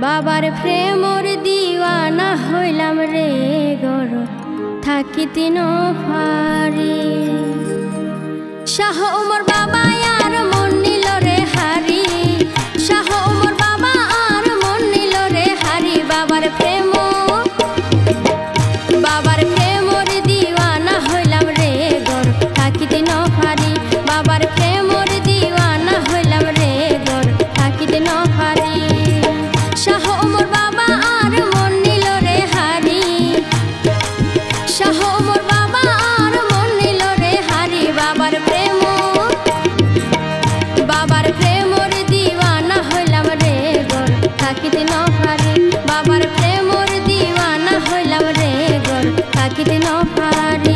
বাবার প্রেমর দিওয়ানা হইলাম রে গর থাকিতে ন পারি। শাহ ওমর বাবা আর মন নিল রে হারি, শাহ ওমর বাবা আর মন নিল রে হারি। বাবার প্রেমর দিওয়ানা হইলাম রে গর থাকিতে ন পারি। বাবার প্রেমর দিওয়ানা হইলাম রে গর থাকিতে ন পারি। শাহ ওমর বাবা আর মন নিল রে হারি, শাহ ওমর বাবা আর মন নিল রে হারি। বাবার প্রেমর দিওয়ানা হইলাম রে গর থাকিতে ন পারি। বাবার প্রেমর দিওয়ানা হইলাম রে গর থাকিতে ন পারি।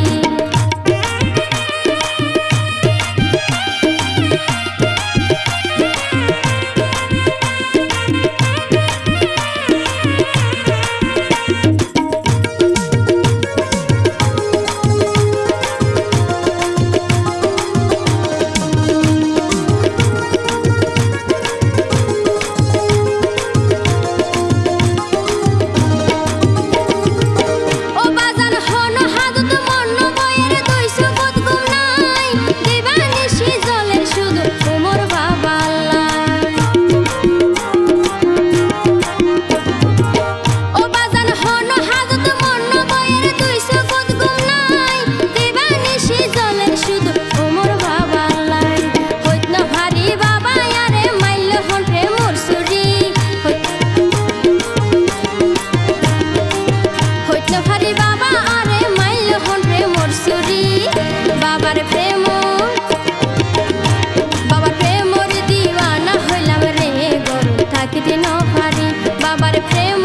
বাবার প্রেমর দিওয়ানা হইলাম রে গর থাকিতে ন পারি। বাবার প্রেম